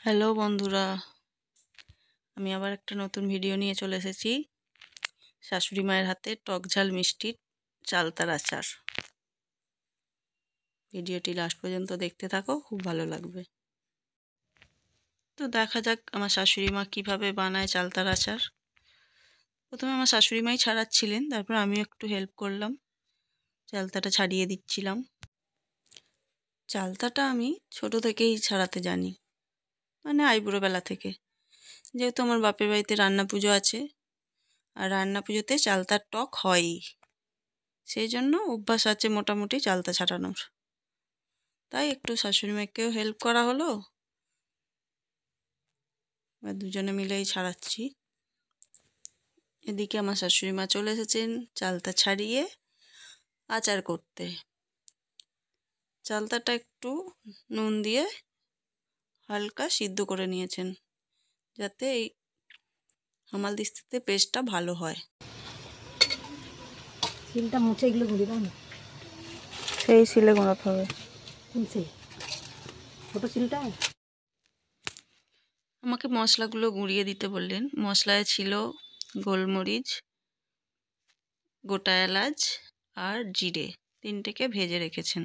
Hello বন্ধুরা, আমি আবার একটা নতুন ভিডিও নিয়ে চলে এসেছি। শাশুড়ি মায়ের হাতে টক ঝাল মিষ্টির চালতার আচার। ভিডিওটি লাস্ট পর্যন্ত দেখতে থাকো, খুব ভালো লাগবে। তো দেখা যাক আমার শাশুড়ি মা কীভাবে বানায় চালতার আচার। প্রথমে আমার শাশুড়ি মাই ছাড়াচ্ছিলেন, তারপর আমিও একটু হেল্প করলাম, চালতাটা ছাড়িয়ে দিচ্ছিলাম। চালতাটা আমি ছোট থেকেই ছাড়াতে জানি, মানে আইবুড়ো বেলা থেকে। যেহেতু আমার বাপের বাড়িতে রান্না পুজো আছে, আর রান্না পুজোতে চালতার টক হয়ই, সেই জন্য অভ্যাস আছে মোটামুটি চালতা ছাড়ানোর। তাই একটু শাশুড়ি মাকেও হেল্প করা হলো, আর দুজনে মিলেই ছাড়াচ্ছি। এদিকে আমার শাশুড়ি মা চলে এসেছেন চালতা ছাড়িয়ে আচার করতে। চালতাটা একটু নুন দিয়ে হালকা সিদ্ধ করে নিয়েছেন, যাতে এই হামালদিস্তাতে পেস্টটা ভালো হয়। শিলটা মুছে এগুলো গুঁড়ি দাও না। সেই শিলে গোড়াতে হবে। মুছে ছোটো শিলটা। আমাকে মশলাগুলো গুঁড়িয়ে দিতে বললেন। মশলায় ছিল গোলমরিচ, গোটা এলাচ আর জিরে, তিনটেকে ভেজে রেখেছেন।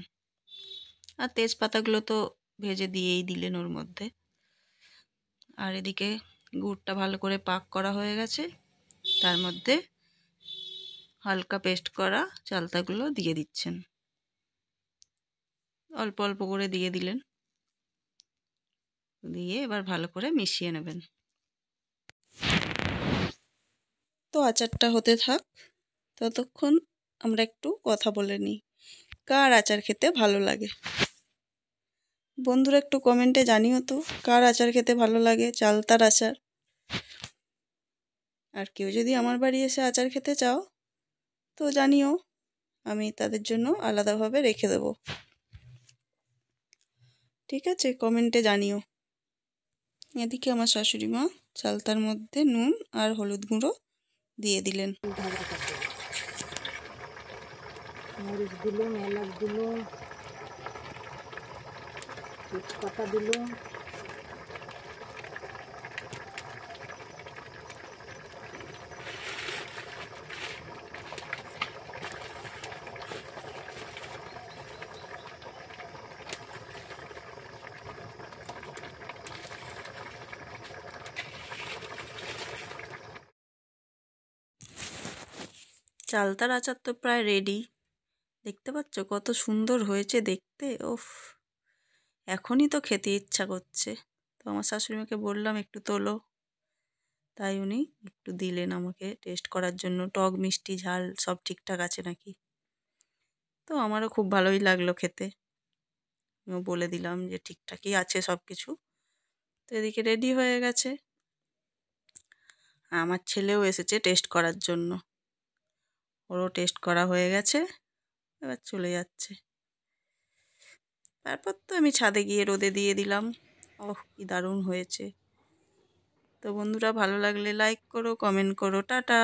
আর তেজপাতাগুলো তো ভেজে দিয়েই দিলেন ওর মধ্যে। আর এদিকে গুড়টা ভালো করে পাক করা হয়ে গেছে, তার মধ্যে হালকা পেস্ট করা চালতাগুলো দিয়ে দিচ্ছেন। অল্প অল্প করে দিয়ে দিলেন, দিয়ে এবার ভালো করে মিশিয়ে নেবেন। তো আচারটা হতে থাক, ততক্ষণ আমরা একটু কথা বলে নিই। কার আচার খেতে ভালো লাগে? বন্ধুরা একটু কমেন্টে জানিও তো, কার আচার খেতে ভালো লাগে, চালতার আচার। আর কেউ যদি আমার বাড়ি এসে আচার খেতে চাও তো জানিও, আমি তাদের জন্য আলাদাভাবে রেখে দেব। ঠিক আছে, কমেন্টে জানিও। এদিকে আমার শাশুড়ি মা চালতার মধ্যে নুন আর হলুদ গুঁড়ো দিয়ে দিলেন। মরিচ দিল, এলাচ দিল, তেজপাতা দিল, চালতার আচার তো প্রায় রেডি। দেখতে পাচ্ছ কত সুন্দর হয়েছে দেখতে। ওফ, এখনই তো খেতে ইচ্ছা করছে। তো আমার শাশুড়িমাকে বললাম একটু তোলো, তাই উনি একটু দিলেন আমাকে টেস্ট করার জন্য, টক মিষ্টি ঝাল সব ঠিকঠাক আছে নাকি। তো আমারও খুব ভালোই লাগলো খেতে। আমিও বলে দিলাম যে ঠিকঠাকই আছে সব কিছু। তো এদিকে রেডি হয়ে গেছে। আমার ছেলেও এসেছে টেস্ট করার জন্য, ওরও টেস্ট করা হয়ে গেছে, এবার চলে যাচ্ছে। তারপর তো আমি ছাদে গিয়ে রোদে দিয়ে দিলাম। ওহ, কি দারুণ হয়েছে। তো বন্ধুরা, ভালো লাগলে লাইক করো, কমেন্ট করো, টাটা।